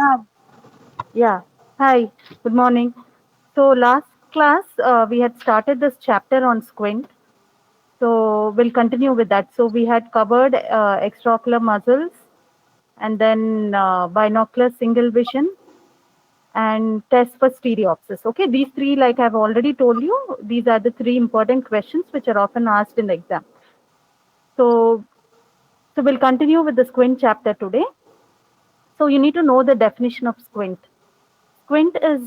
Yeah, yeah. Hi, good morning. So last class we had started this chapter on squint. So we'll continue with that. So we had covered extraocular muscles and then binocular single vision and test for stereopsis. Okay, these three, like I've already told you, these are the three important questions which are often asked in the exam. So so we'll continue with the squint chapter today. So you need to know the definition of squint. Squint is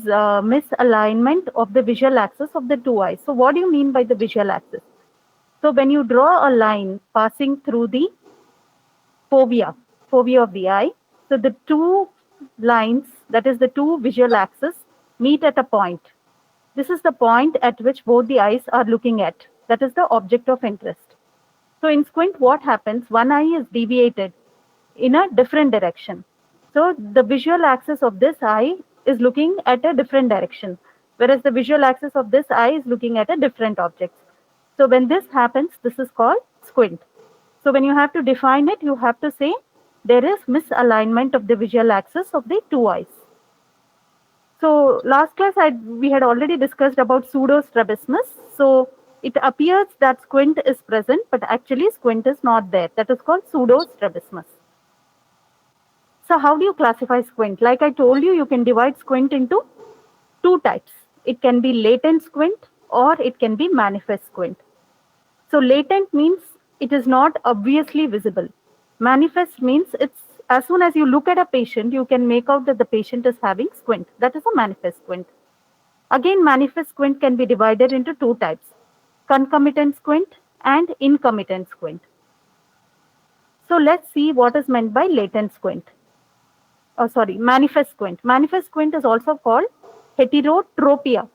misalignment of the visual axis of the two eyes. So what do you mean by the visual axis? So when you draw a line passing through the fovea, fovea of the eye, so the two lines, that is the two visual axes, meet at a point. This is the point at which both the eyes are looking at. That is the object of interest. So in squint, what happens? One eye is deviated in a different direction. So the visual axis of this eye is looking at a different direction, whereas the visual axis of this eye is looking at a different object. So when this happens, this is called squint. So when you have to define it, you have to say there is misalignment of the visual axis of the two eyes. So last class we had already discussed about pseudostrabismus. So it appears that squint is present, but actually squint is not there. That is called pseudostrabismus. So how do you classify squint? Like I told you, you can divide squint into two types. It can be latent squint or it can be manifest squint. So latent means it is not obviously visible. Manifest means it's as soon as you look at a patient, you can make out that the patient is having squint. That is a manifest squint. Again, manifest squint can be divided into two types, concomitant squint and incomitant squint. So let's see what is meant by latent squint. Manifest squint. Manifest squint is also called heterotropia.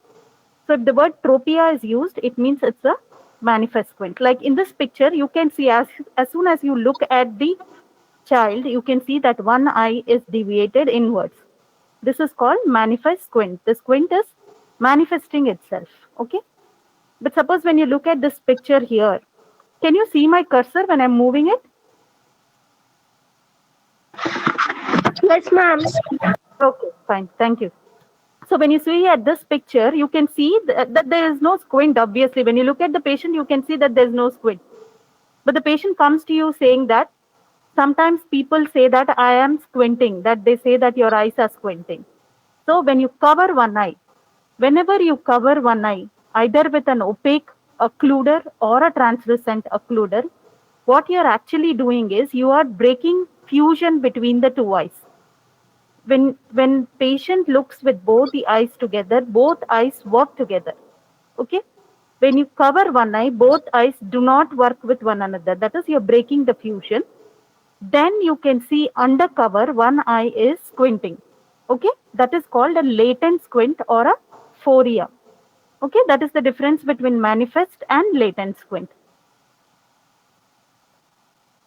So if the word tropia is used, it means it's a manifest squint. Like in this picture, you can see as soon as you look at the child, you can see that one eye is deviated inwards. This is called manifest squint. The squint is manifesting itself. Okay. But suppose when you look at this picture here, can you see my cursor when I'm moving it? Yes, ma'am. Okay, fine. Thank you. So when you see at this picture, you can see that there is no squint, obviously. When you look at the patient, you can see that there's no squint. But the patient comes to you saying that sometimes people say that I am squinting, that they say that your eyes are squinting. So when you cover one eye, whenever you cover one eye, either with an opaque occluder or a translucent occluder, what you're actually doing is you are breaking fusion between the two eyes. When patient looks with both the eyes together, both eyes work together. Okay, when you cover one eye, both eyes do not work with one another, that is you're breaking the fusion. Then you can see under cover one eye is squinting. Okay, that is called a latent squint or a phoria. Okay, that is the difference between manifest and latent squint.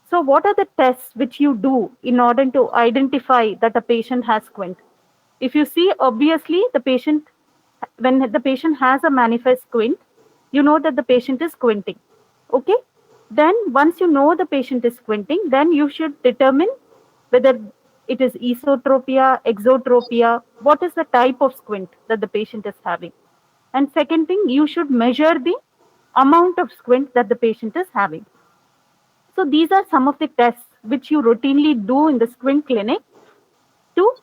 So what are the tests which you do in order to identify that a patient has squint? If you see, obviously, when the patient has a manifest squint, you know that the patient is squinting. Okay? Then once you know the patient is squinting, then you should determine whether it is esotropia, exotropia, what is the type of squint that the patient is having. And second thing, you should measure the amount of squint that the patient is having. So these are some of the tests which you routinely do in the squint clinic to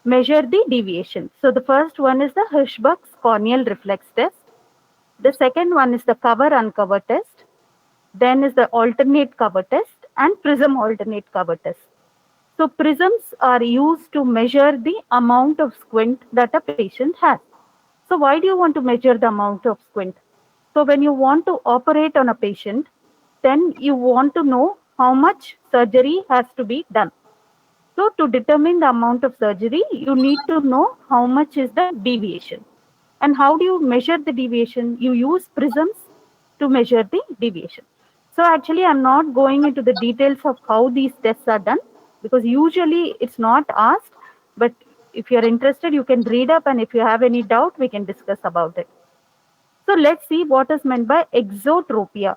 measure the deviation. So the first one is the Hirschbach's corneal reflex test. The second one is the cover uncover test. Then is the alternate cover test and prism alternate cover test. So prisms are used to measure the amount of squint that a patient has. So why do you want to measure the amount of squint? So when you want to operate on a patient, then you want to know how much surgery has to be done. So to determine the amount of surgery, you need to know how much is the deviation. And how do you measure the deviation? You use prisms to measure the deviation. So actually, I'm not going into the details of how these tests are done because usually it's not asked. But if you're interested, you can read up, and if you have any doubt, we can discuss about it. So let's see what is meant by exotropia.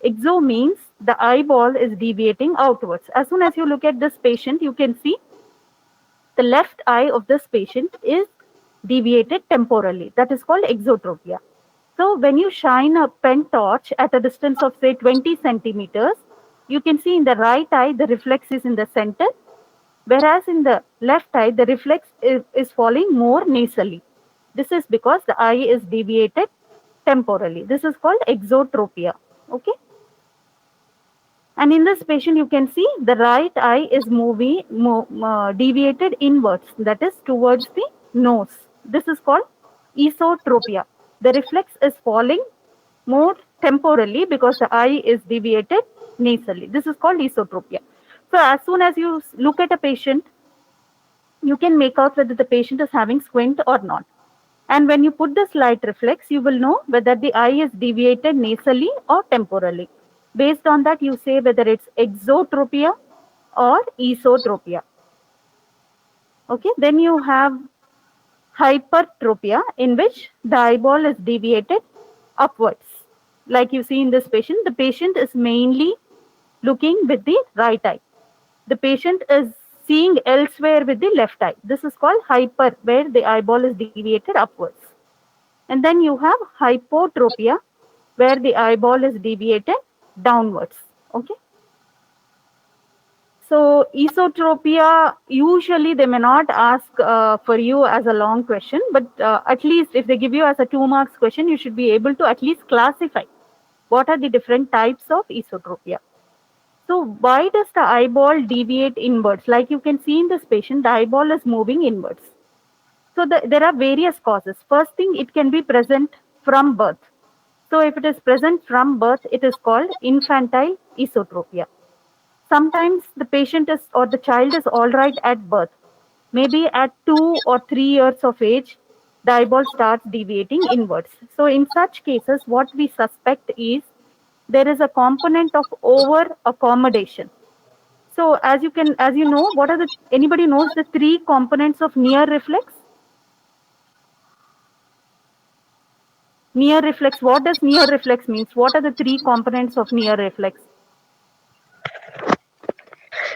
Exo means the eyeball is deviating outwards. As soon as you look at this patient, you can see the left eye of this patient is deviated temporally. That is called exotropia. So when you shine a pen torch at a distance of say 20 centimeters, you can see in the right eye the reflex is in the center, whereas in the left eye the reflex is falling more nasally. This is because the eye is deviated temporally. This is called exotropia. Okay. And in this patient, you can see the right eye is deviated inwards, that is towards the nose. This is called esotropia. The reflex is falling more temporally because the eye is deviated nasally. This is called esotropia. So as soon as you look at a patient, you can make out whether the patient is having squint or not. And when you put this light reflex, you will know whether the eye is deviated nasally or temporally. Based on that, you say whether it's exotropia or esotropia. Okay, then you have hypertropia, in which the eyeball is deviated upwards. Like you see in this patient, the patient is mainly looking with the right eye. The patient is seeing elsewhere with the left eye. This is called hyper, where the eyeball is deviated upwards. And then you have hypotropia, where the eyeball is deviated downwards. Okay. So esotropia, usually they may not ask for you as a long question, but at least if they give you as a 2 marks question, you should be able to at least classify what are the different types of esotropia. So why does the eyeball deviate inwards? Like you can see in this patient, the eyeball is moving inwards. So there are various causes. First thing, it can be present from birth. So if it is present from birth, it is called infantile esotropia. Sometimes the patient is or the child is all right at birth. Maybe at 2 or 3 years of age, the eyeball starts deviating inwards. So in such cases, what we suspect is there is a component of over accommodation. So as you know, what are anybody knows the 3 components of near reflex? Near reflex, what does near reflex means? What are the 3 components of near reflex?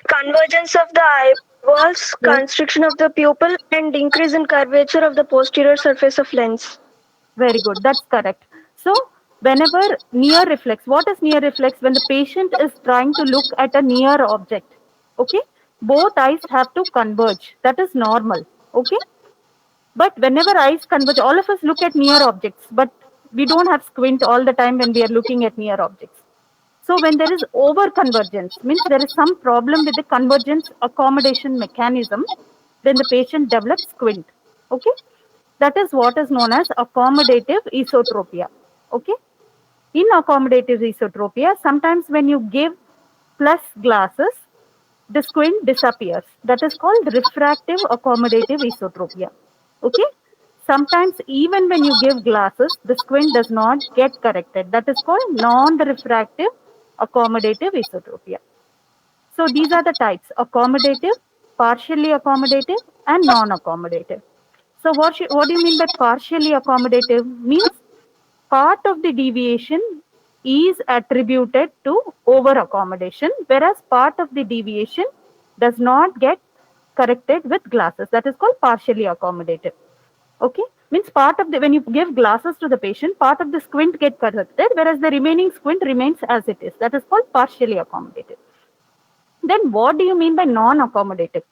Convergence of the eyeballs, Yes. constriction of the pupil, and increase in curvature of the posterior surface of lens. Very good. That's correct. So whenever near reflex, what is near reflex? When the patient is trying to look at a near object, okay, both eyes have to converge. That is normal. Okay. But whenever eyes converge, all of us look at near objects, but we don't have squint all the time when we are looking at near objects. So when there is over convergence, means there is some problem with the convergence accommodation mechanism, then the patient develops squint. Okay. That is what is known as accommodative esotropia. Okay. In accommodative esotropia, sometimes when you give plus glasses, the squint disappears. That is called refractive accommodative esotropia. Okay. Sometimes even when you give glasses, the squint does not get corrected. That is called non-refractive accommodative esotropia. So these are the types: accommodative, partially accommodative, and non-accommodative. So what do you mean by partially accommodative? Means part of the deviation is attributed to over accommodation, whereas part of the deviation does not get corrected with glasses. That is called partially accommodative. Okay, means part of the, when you give glasses to the patient, part of the squint get corrected, whereas the remaining squint remains as it is. That is called partially accommodative. Then what do you mean by non-accommodative?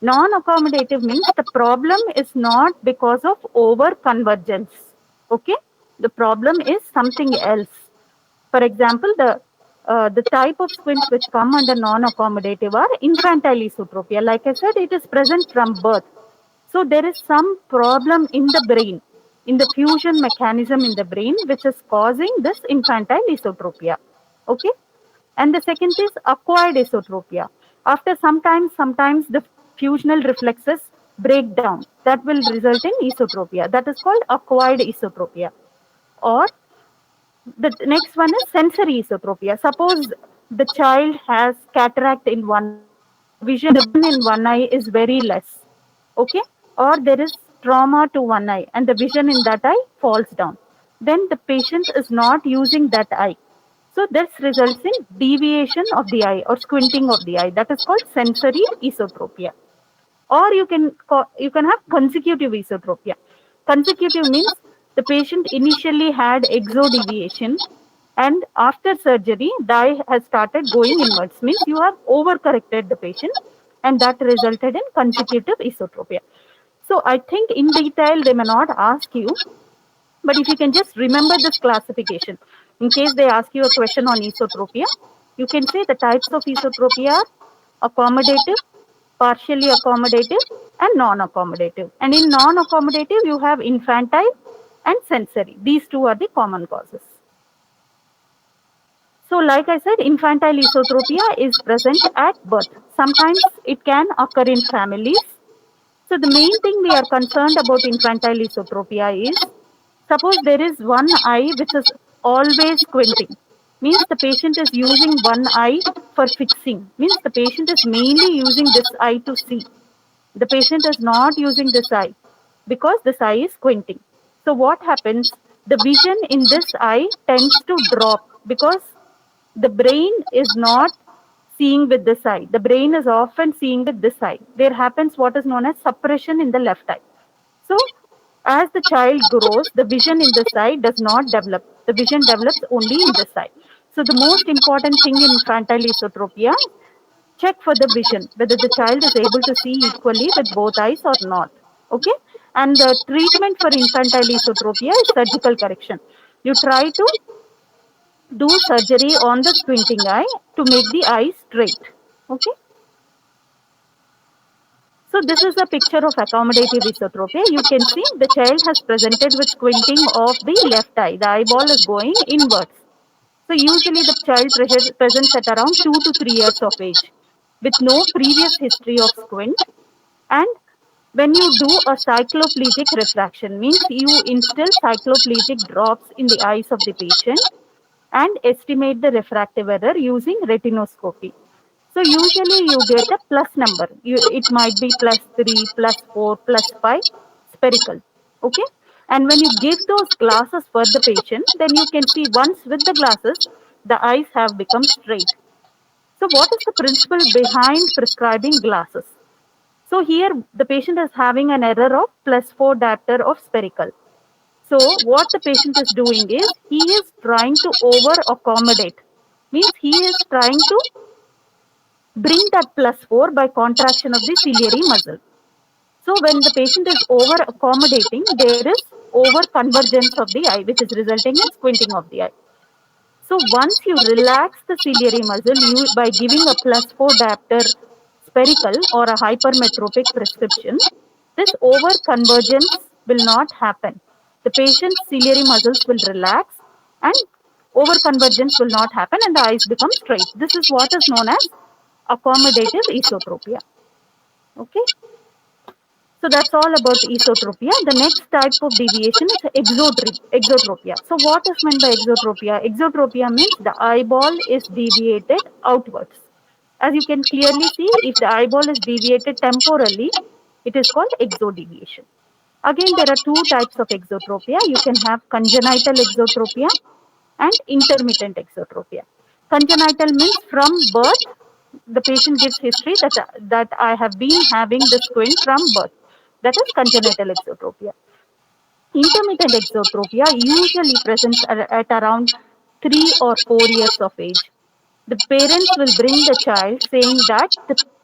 Non-accommodative means the problem is not because of over convergence. Okay, the problem is something else. For example, the type of squints which come under non-accommodative are infantile esotropia. Like I said, it is present from birth. So there is some problem in the brain, in the fusion mechanism in the brain, which is causing this infantile esotropia. Okay. And the second is acquired esotropia. After some time, sometimes the fusional reflexes break down. That will result in esotropia. That is called acquired esotropia. Or the next one is sensory esotropia. Suppose the child has cataract in one eye, vision in one eye is very less. Okay. Or there is trauma to one eye and the vision in that eye falls down. Then the patient is not using that eye. So this results in deviation of the eye or squinting of the eye. That is called sensory esotropia. or you can have consecutive esotropia. Consecutive means the patient initially had exodeviation, and after surgery the eye has started going inwards, means you have overcorrected the patient, and that resulted in consecutive esotropia. So I think in detail they may not ask you, but if you can just remember this classification, in case they ask you a question on esotropia, you can say the types of esotropia are accommodative, partially accommodative, and non-accommodative. And in non-accommodative, you have infantile and sensory. These two are the common causes. So, like I said, infantile esotropia is present at birth. Sometimes it can occur in families. So, the main thing we are concerned about infantile esotropia is, suppose there is one eye which is always squinting, means the patient is using one eye for fixing, means the patient is mainly using this eye to see. The patient is not using this eye because this eye is squinting. So what happens? The vision in this eye tends to drop because the brain is not seeing with this eye. The brain is often seeing with this eye. There happens what is known as suppression in the left eye. So as the child grows, the vision in this eye does not develop. The vision develops only in this eye. So the most important thing in infantile esotropia, check for the vision, whether the child is able to see equally with both eyes or not. Okay? And the treatment for infantile esotropia is surgical correction. You try to do surgery on the squinting eye to make the eye straight. Okay? So this is a picture of accommodative esotropia. You can see the child has presented with squinting of the left eye. The eyeball is going inwards. So usually the child presents at around 2 to 3 years of age with no previous history of squint. And when you do a cycloplegic refraction, means you instill cycloplegic drops in the eyes of the patient and estimate the refractive error using retinoscopy. So usually you get a plus number. It might be plus 3, plus 4, plus 5, spherical. Okay. And when you give those glasses for the patient, then you can see once with the glasses, the eyes have become straight. So what is the principle behind prescribing glasses? So here the patient is having an error of plus 4 diopter of spherical. So what the patient is doing is he is trying to over accommodate. Means he is trying to bring that plus 4 by contraction of the ciliary muscle. So when the patient is over accommodating, there is over convergence of the eye, which is resulting in squinting of the eye. So once you relax the ciliary muscle by giving a plus 4 diopter spherical or a hypermetropic prescription, this over convergence will not happen. The patient's ciliary muscles will relax and over convergence will not happen and the eyes become straight. This is what is known as accommodative esotropia. Okay. So that's all about esotropia. The next type of deviation is exotropia. So what is meant by exotropia? Exotropia means the eyeball is deviated outwards. As you can clearly see, if the eyeball is deviated temporally, it is called exodeviation. Again, there are two types of exotropia. You can have congenital exotropia and intermittent exotropia. Congenital means from birth, the patient gives history that I have been having the squint from birth. That is congenital exotropia. Intermittent exotropia usually presents at around 3 or 4 years of age. The parents will bring the child saying that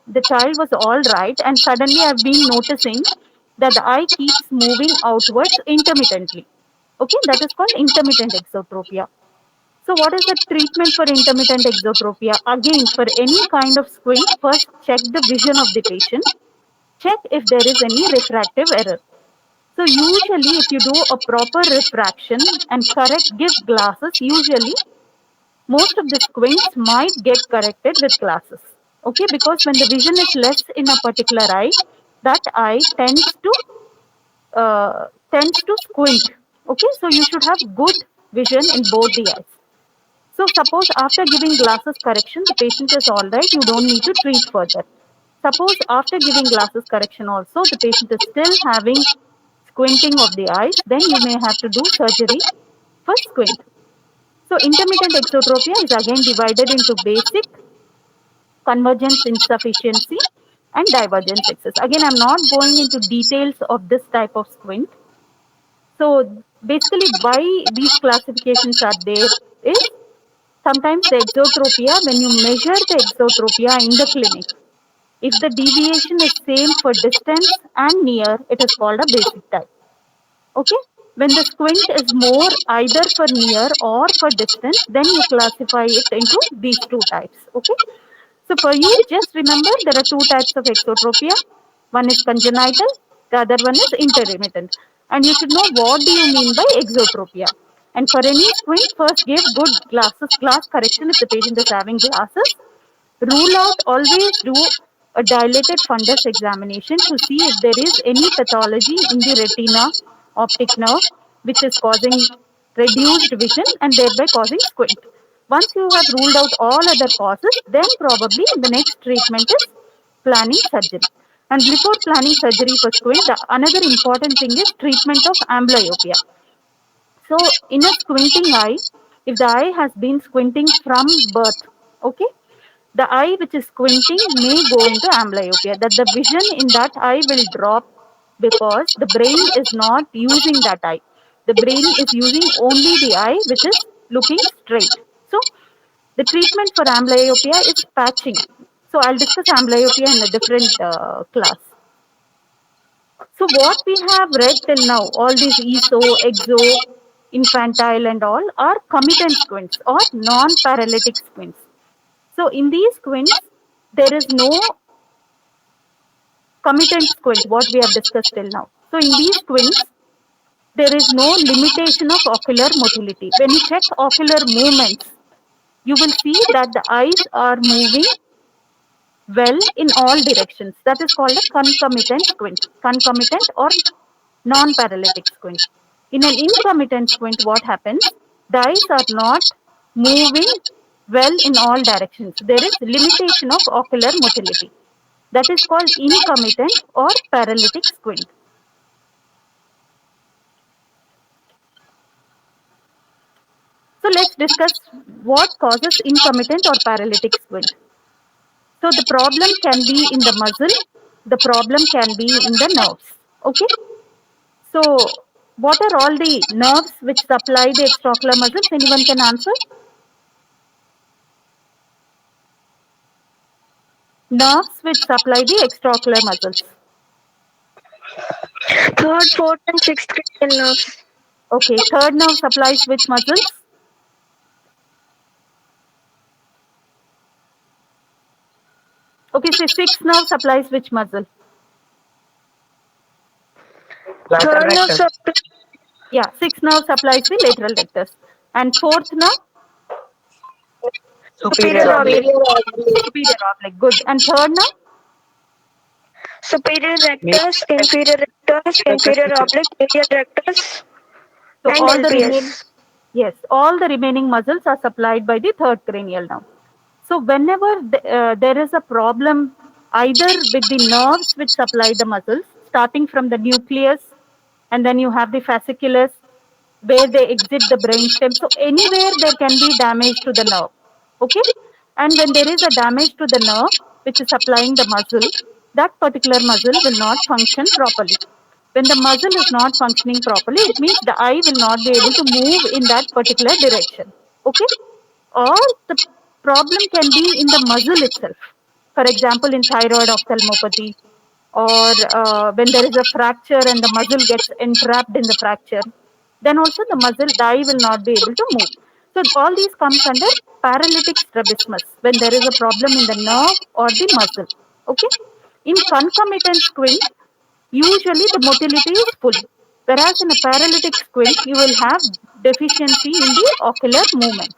the child was all right and suddenly I've been noticing that the eye keeps moving outwards intermittently. Okay, that is called intermittent exotropia. So what is the treatment for intermittent exotropia? Again, for any kind of squint, first check the vision of the patient. Check if there is any refractive error. So usually if you do a proper refraction and give glasses, usually most of the squints might get corrected with glasses. Okay, because when the vision is less in a particular eye, that eye tends to squint. Okay, so you should have good vision in both the eyes. So suppose after giving glasses correction, the patient is all right, you don't need to treat further. Suppose after giving glasses correction also, the patient is still having squinting of the eyes, then you may have to do surgery for squint. So intermittent exotropia is again divided into basic, convergence insufficiency, and divergence excess. Again, I'm not going into details of this type of squint. So basically, why these classifications are there is sometimes the exotropia, when you measure the exotropia in the clinic, if the deviation is same for distance and near, it is called a basic type. Okay? When the squint is more either for near or for distance, then you classify it into these two types. Okay? So for you, just remember there are two types of exotropia. One is congenital, the other one is intermittent. And you should know what do you mean by exotropia. And for any squint, first give good glass correction if the patient is having glasses. Rule out, always do a dilated fundus examination to see if there is any pathology in the retina, optic nerve, which is causing reduced vision and thereby causing squint. Once you have ruled out all other causes, then probably the next treatment is planning surgery. And before planning surgery for squint, the another important thing is treatment of amblyopia. So in a squinting eye, if the eye has been squinting from birth, okay, the eye which is squinting may go into amblyopia, that the vision in that eye will drop because the brain is not using that eye. The brain is using only the eye which is looking straight. So the treatment for amblyopia is patching. So I'll discuss amblyopia in a different class. So what we have read till now, all these ESO, EXO, infantile and all are committant squints or non-paralytic squints. So in these squints, there is no committant squint, what we have discussed till now. So in these squints, there is no limitation of ocular motility. When you check ocular movements, you will see that the eyes are moving well in all directions. That is called a concomitant squint, concomitant or non-paralytic squint. In an incomitant squint, what happens? The eyes are not moving well in all directions. There is limitation of ocular motility. That is called incomitant or paralytic squint. So let's discuss what causes incomitant or paralytic squint. So the problem can be in the muscle, the problem can be in the nerves. Okay. So what are all the nerves which supply the extraocular muscles? Anyone can answer? Nerves which supply the extraocular muscles. Third, fourth, and sixth cranial nerves. Okay, third nerve supplies which muscles? Okay, so sixth nerve supplies which muscle? Third nerve supplies Yeah, sixth nerve supplies the lateral rectus. And fourth nerve? superior oblique. Superior oblique. Good. And third nerve? Superior rectus, inferior oblique, medial rectus, So and all the LPS. yes, all the remaining muscles are supplied by the third cranial nerve. So whenever there is a problem either with the nerves which supply the muscles, starting from the nucleus, and then you have the fasciculus where they exit the brainstem. So anywhere there can be damage to the nerve. Okay? And when there is a damage to the nerve which is supplying the muscle, that particular muscle will not function properly. When the muscle is not functioning properly, it means the eye will not be able to move in that particular direction. Okay? Or the problem can be in the muscle itself. For example, in thyroid ophthalmopathy, or when there is a fracture and the muscle gets entrapped in the fracture, then also the eye will not be able to move. So all these comes under paralytic strabismus when there is a problem in the nerve or the muscle. Okay. In concomitant squint, usually the motility is full, whereas in a paralytic squint, you will have deficiency in the ocular movements.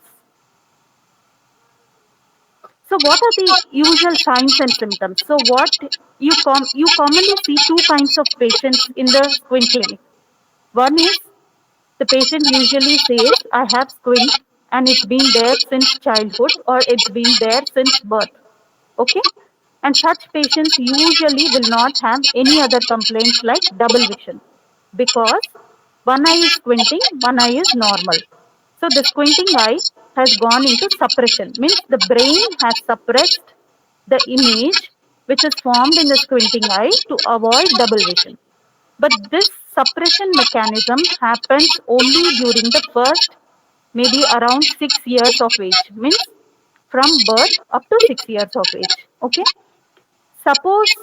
So what are the usual signs and symptoms? So what you commonly see two kinds of patients in the squint clinic. One is the patient usually says, I have squint and it's been there since childhood or it's been there since birth. Okay? And such patients usually will not have any other complaints like double vision because one eye is squinting, one eye is normal. So the squinting eye has gone into suppression, means the brain has suppressed the image which is formed in the squinting eye to avoid double vision. But this suppression mechanism happens only during the first maybe around 6 years of age, means from birth up to 6 years of age. Okay. Suppose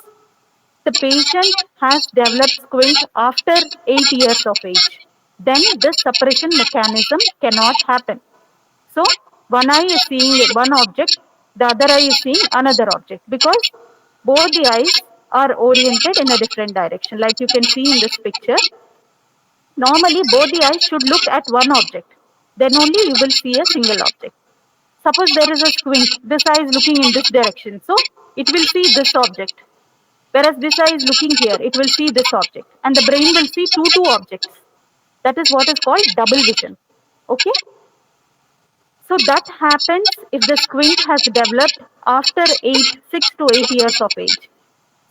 the patient has developed squint after 8 years of age, then this suppression mechanism cannot happen. So one eye is seeing one object, the other eye is seeing another object because both the eyes are oriented in a different direction. Like you can see in this picture, normally both the eyes should look at one object. Then only you will see a single object. Suppose there is a squint, this eye is looking in this direction, so it will see this object. Whereas this eye is looking here, it will see this object. And the brain will see two objects. That is what is called double vision. Okay. So that happens if the squint has developed after 6 to 8 years of age.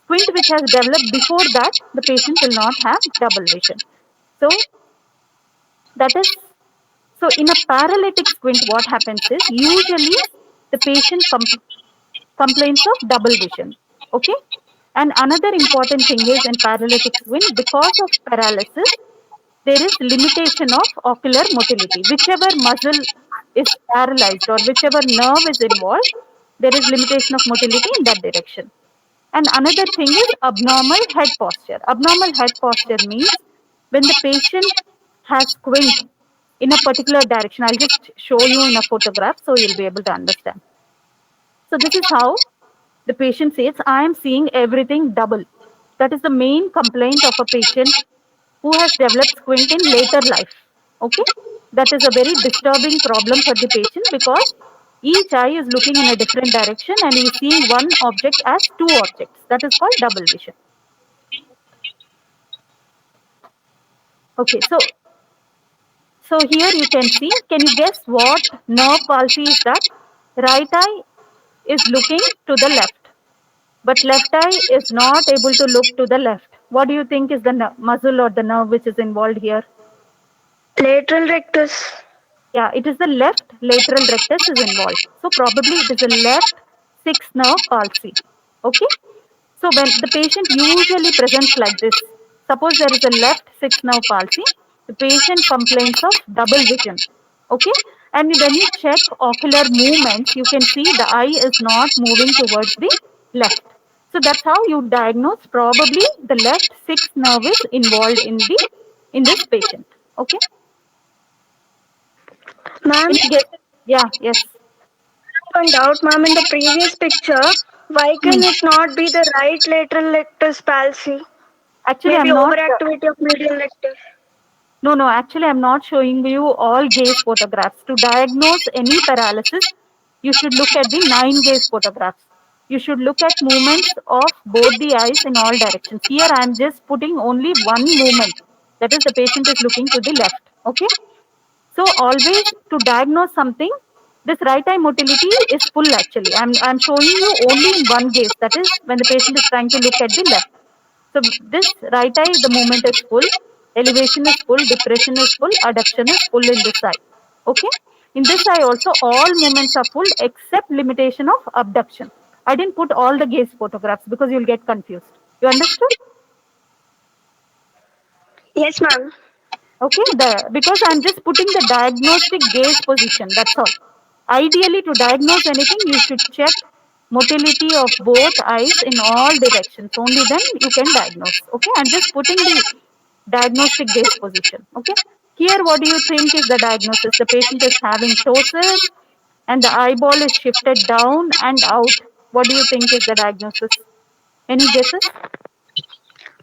Squint which has developed before that, the patient will not have double vision. So that is, so in a paralytic squint, what happens is usually the patient complains of double vision. Okay. And another important thing is in paralytic squint, because of paralysis, there is limitation of ocular motility. Whichever muscle is paralyzed or whichever nerve is involved, there is limitation of motility in that direction. And another thing is abnormal head posture. Abnormal head posture means when the patient has squint in a particular direction. I'll just show you in a photograph so you'll be able to understand. So this is how the patient says, I am seeing everything double. That is the main complaint of a patient who has developed squint in later life. Okay, that is a very disturbing problem for the patient because each eye is looking in a different direction and he is seeing one object as two objects. That is called double vision. Okay, so here you can see, can you guess what nerve palsy is that? Right eye is looking to the left, but left eye is not able to look to the left. What do you think is the muscle or the nerve which is involved here? Lateral rectus. Yeah, it is the left lateral rectus is involved. So probably it is a left sixth nerve palsy. Okay. So when the patient usually presents like this, suppose there is a left sixth nerve palsy, the patient complains of double vision. Okay. And when you check ocular movements, you can see the eye is not moving towards the left. So that's how you diagnose probably the left sixth nerve is involved in this patient. Okay. Ma'am, Yeah, yes. point out, ma'am, in the previous picture, why can it not be the right lateral rectus palsy? Actually, Maybe I'm not. overactivity of medial rectus. No, actually, I'm not showing you all gaze photographs. To diagnose any paralysis, you should look at the 9 gaze photographs. You should look at movements of both the eyes in all directions. Here, I'm just putting only one movement. That is, the patient is looking to the left. Okay. So always to diagnose something, this right eye motility is full actually. I'm showing you only in one gaze. That is when the patient is trying to look at the left. So this right eye, the movement is full, elevation is full, depression is full, adduction is full in this eye. Okay. In this eye also, all movements are full except limitation of abduction. I didn't put all the gaze photographs because you'll get confused. You understood? Yes, ma'am. Okay, because I'm just putting the diagnostic gaze position, that's all. Ideally, to diagnose anything, you should check motility of both eyes in all directions. Only then you can diagnose. Okay, I'm just putting the diagnostic gaze position. Okay, here what do you think is the diagnosis? The patient is having ptosis and the eyeball is shifted down and out. What do you think is the diagnosis? Any guesses?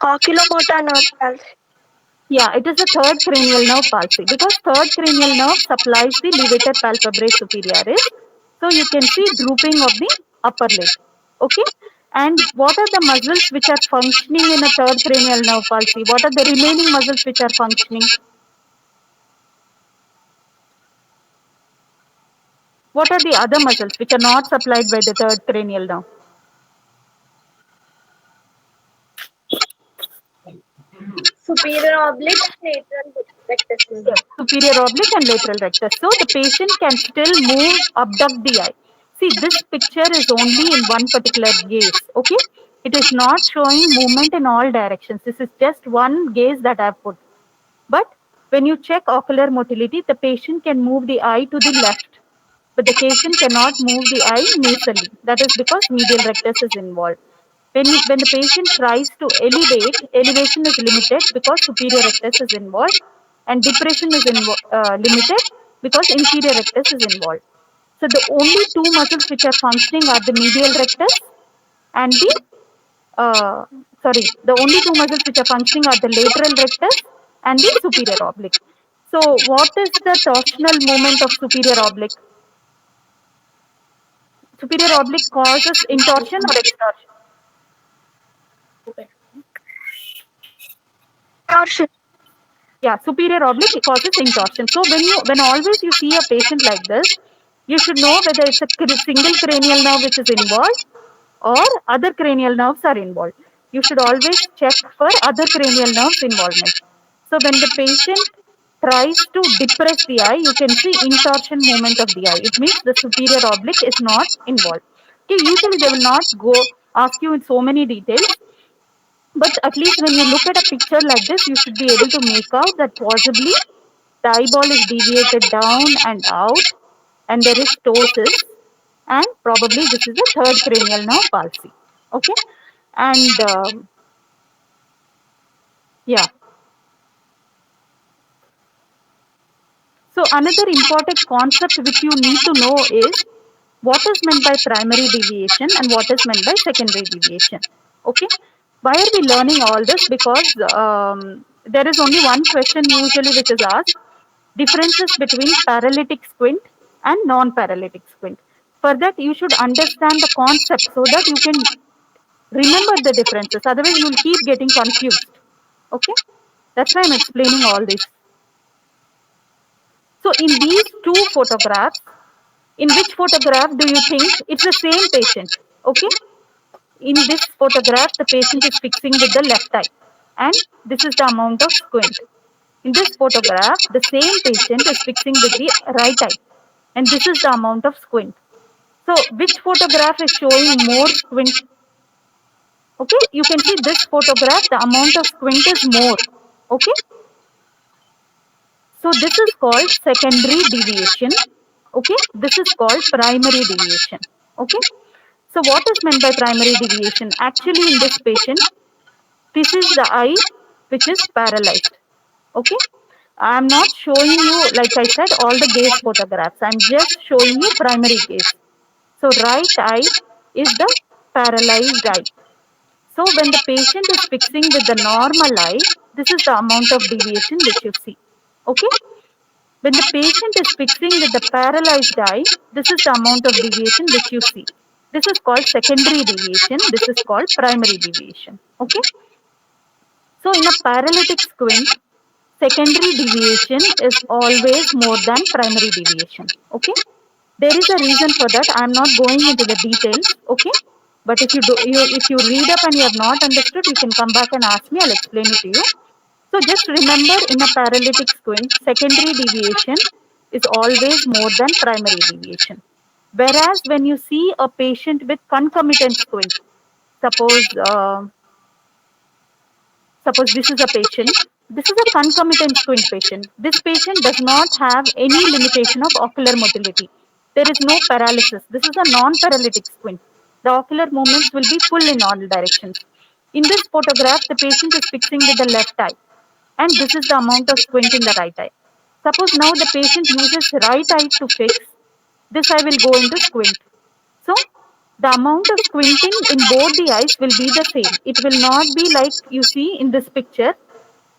Oculomotor nerve palsy. Yeah, it is a third cranial nerve palsy because third cranial nerve supplies the levator palpebrae superioris. So you can see drooping of the upper lid. Okay. And what are the muscles which are functioning in a third cranial nerve palsy? What are the remaining muscles which are functioning? What are the other muscles which are not supplied by the third cranial nerve? Superior oblique, lateral rectus. Yes, superior oblique and lateral rectus. So the patient can still move, abduct the eye. See, this picture is only in one particular gaze. Okay. It is not showing movement in all directions. This is just one gaze that I've put. But when you check ocular motility, the patient can move the eye to the left, but the patient cannot move the eye nasally. That is because medial rectus is involved. When the patient tries to elevate, elevation is limited because superior rectus is involved, and depression is limited because inferior rectus is involved. So the only two muscles which are functioning are the medial rectus and uh, the only two muscles which are functioning are the lateral rectus and the superior oblique. So what is the torsional moment of superior oblique? Superior oblique causes intorsion or extorsion? Torsion. Yeah, superior oblique causes intorsion. So when always you see a patient like this, you should know whether it's a single cranial nerve which is involved or other cranial nerves are involved. You should always check for other cranial nerves involvement. So when the patient tries to depress the eye, you can see intorsion movement of the eye. It means the superior oblique is not involved. Okay, usually they will not go ask you in so many details, but at least when you look at a picture like this, you should be able to make out that possibly the eyeball is deviated down and out, and there is ptosis, and probably this is a third cranial nerve palsy. Okay, and yeah. So another important concept which you need to know is what is meant by primary deviation and what is meant by secondary deviation. Okay, why are we learning all this? Because there is only one question usually which is asked: differences between paralytic squint and non-paralytic squint. For that, you should understand the concept so that you can remember the differences. Otherwise, you will keep getting confused. Okay, that's why I'm explaining all this. So in these two photographs, in which photograph do you think it's the same patient? Okay. In this photograph, the patient is fixing with the left eye, and this is the amount of squint. In this photograph, the same patient is fixing with the right eye, and this is the amount of squint. So which photograph is showing more squint? Okay, you can see this photograph, the amount of squint is more. Okay, so this is called secondary deviation. Okay, this is called primary deviation. Okay, so what is meant by primary deviation? Actually, in this patient, this is the eye which is paralyzed. Okay, I am not showing you, like I said, all the gaze photographs. I am just showing you primary gaze. So right eye is the paralyzed eye. So when the patient is fixing with the normal eye, this is the amount of deviation which you see. Okay. When the patient is fixing with the paralyzed eye, this is the amount of deviation which you see. This is called secondary deviation. This is called primary deviation. Okay. So in a paralytic squint, secondary deviation is always more than primary deviation. Okay. There is a reason for that. I am not going into the details. Okay. But if if you read up and you have not understood, you can come back and ask me. I'll explain it to you. So just remember, in a paralytic squint, secondary deviation is always more than primary deviation. Whereas when you see a patient with concomitant squint, suppose suppose this is a patient, this is a concomitant squint patient. This patient does not have any limitation of ocular motility. There is no paralysis. This is a non-paralytic squint. The ocular movements will be full in all directions. In this photograph, the patient is fixing with the left eye, and this is the amount of squint in the right eye. Suppose now the patient uses right eye to fix, this eye will go into squint. So the amount of squinting in both the eyes will be the same. It will not be like you see in this picture.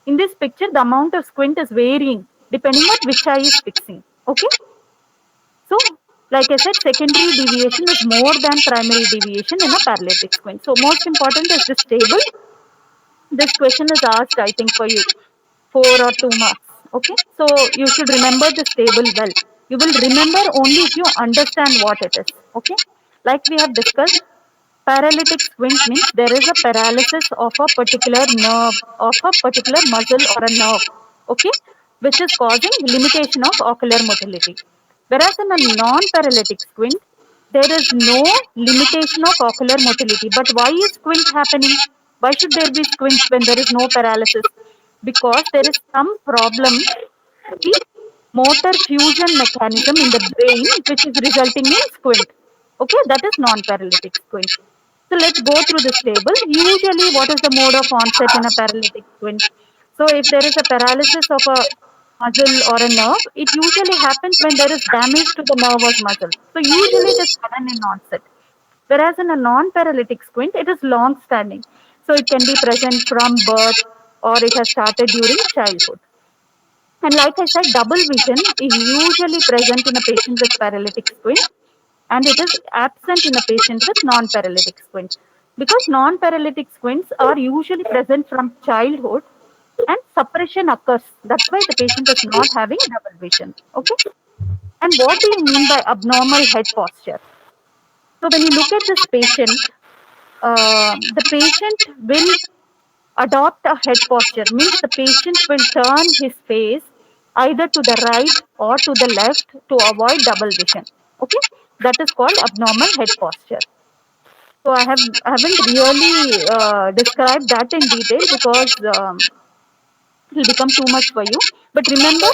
In this picture, the amount of squint is varying depending on which eye is fixing. Okay. So, like I said, secondary deviation is more than primary deviation in a paralytic squint. So, most important is this table. This question is asked, I think, for you 4 or 2 marks. Okay, so you should remember this table well. You will remember only if you understand what it is. Okay, like we have discussed, paralytic squint means there is a paralysis of a particular nerve, of a particular muscle or a nerve. Okay, which is causing limitation of ocular motility. Whereas in a non-paralytic squint, there is no limitation of ocular motility. But why is squint happening? Why should there be squint when there is no paralysis? Because there is some problem in the motor fusion mechanism in the brain, which is resulting in squint. Okay, that is non-paralytic squint. So let's go through this table. Usually, what is the mode of onset in a paralytic squint? So if there is a paralysis of a muscle or a nerve, it usually happens when there is damage to the nerve or muscle. So usually it is sudden in onset. Whereas in a non-paralytic squint, it is long-standing. So it can be present from birth or it has started during childhood. And like I said, double vision is usually present in a patient with paralytic squint and it is absent in a patient with non-paralytic squint. Because non-paralytic squints are usually present from childhood and suppression occurs. That's why the patient is not having double vision. Okay. And what do you mean by abnormal head posture? So when you look at this patient, the patient will adopt a head posture, means the patient will turn his face either to the right or to the left to avoid double vision. Okay, that is called abnormal head posture. So I haven't really described that in detail because it will become too much for you. But remember,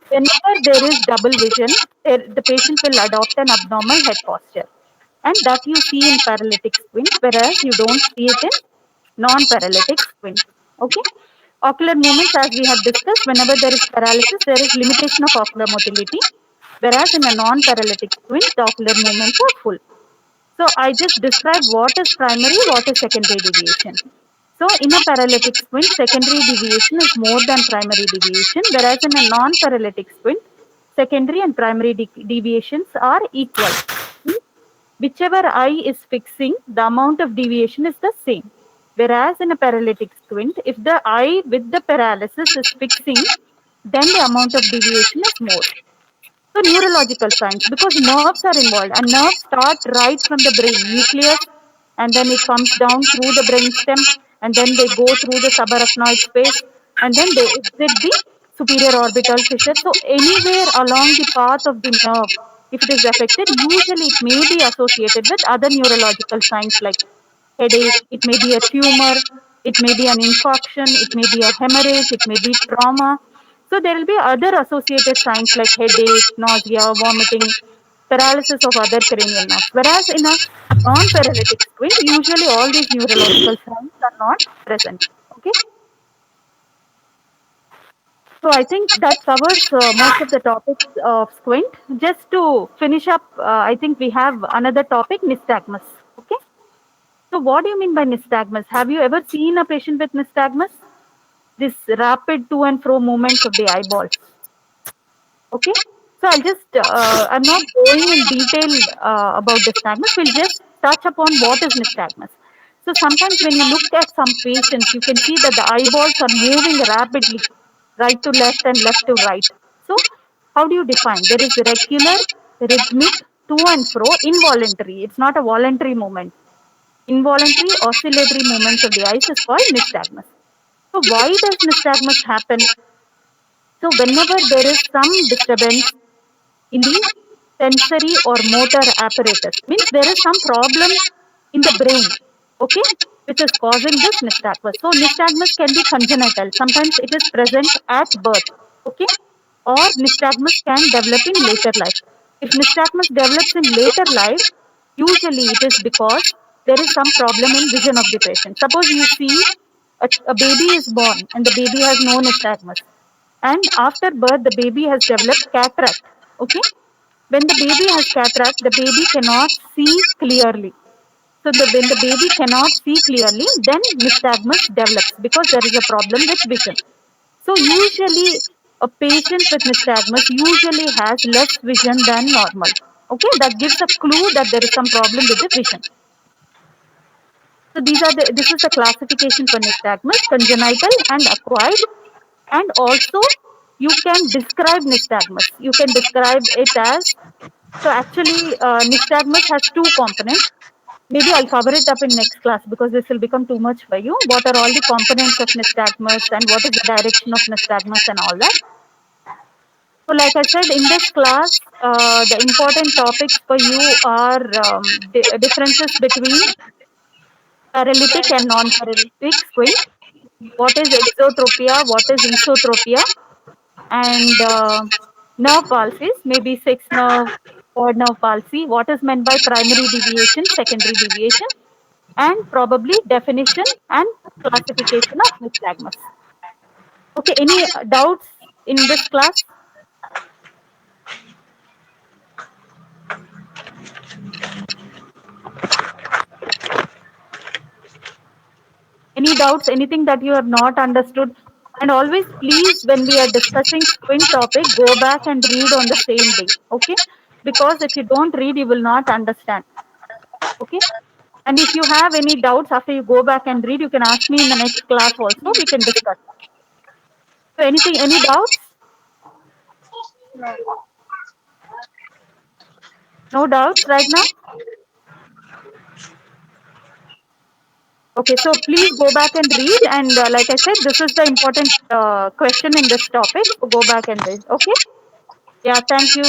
whenever there is double vision, the patient will adopt an abnormal head posture. And that you see in paralytic squint, whereas you don't see it in non-paralytic squint. Okay. Ocular movements, as we have discussed, whenever there is paralysis, there is limitation of ocular motility. Whereas in a non-paralytic squint, the ocular movements are full. So I just described what is primary, what is secondary deviation. So in a paralytic squint, secondary deviation is more than primary deviation, whereas in a non-paralytic squint, secondary and primary deviations are equal. Whichever eye is fixing, the amount of deviation is the same. Whereas in a paralytic squint, if the eye with the paralysis is fixing, then the amount of deviation is more. So neurological signs, because nerves are involved and nerves start right from the brain nucleus and then it comes down through the brainstem and then they go through the subarachnoid space and then they exit the superior orbital fissure. So anywhere along the path of the nerve, if it is affected, usually it may be associated with other neurological signs like headache, it may be a tumor, it may be an infarction, it may be a hemorrhage, it may be trauma. So there will be other associated signs like headache, nausea, vomiting, paralysis of other cranial nerves. Whereas in a non-paralytic squint, usually all these neurological signs are not present. Okay. So I think that covers most of the topics of squint. Just to finish up, I think we have another topic, nystagmus. Okay. So what do you mean by nystagmus? Have you ever seen a patient with nystagmus? This rapid to and fro movements of the eyeballs. Okay. So I'm not going in detail about nystagmus. We'll just touch upon what is nystagmus. So sometimes when you look at some patients, you can see that the eyeballs are moving rapidly, right to left and left to right. So how do you define? There is regular, rhythmic, to and fro, involuntary. It's not a voluntary movement. Involuntary oscillatory movements of the eyes is called nystagmus. So why does nystagmus happen? So whenever there is some disturbance in the sensory or motor apparatus, means there is some problem in the brain, okay, which is causing this nystagmus. So nystagmus can be congenital. Sometimes it is present at birth, okay, or nystagmus can develop in later life. If nystagmus develops in later life, usually it is because there is some problem in vision of the patient. Suppose you see a baby is born and the baby has no nystagmus, and after birth the baby has developed cataract. Okay, when the baby has cataract, the baby cannot see clearly. So when the baby cannot see clearly, then nystagmus develops because there is a problem with vision. So usually a patient with nystagmus usually has less vision than normal. Okay, that gives a clue that there is some problem with the vision. So this is the classification for nystagmus, congenital and acquired. And also you can describe nystagmus. You can describe it as, so actually nystagmus has two components. Maybe I'll cover it up in next class because this will become too much for you. What are all the components of nystagmus and what is the direction of nystagmus and all that. So like I said, in this class, the important topics for you are differences between paralytic and non-paralytic squint. What is exotropia? What is esotropia? And nerve palsies, maybe sixth nerve, third nerve palsy. What is meant by primary deviation, secondary deviation, and probably definition and classification of nystagmus. Okay, any doubts in this class? Any doubts, anything that you have not understood? And always please, when we are discussing squint topic, go back and read on the same day. Okay, because if you don't read, you will not understand. Okay, and if you have any doubts after you go back and read, you can ask me in the next class also. We can discuss. So anything, any doubts? No doubts right now? Okay, so please go back and read. And like I said, this is the important question in this topic. So go back and read. Okay? Yeah, thank you.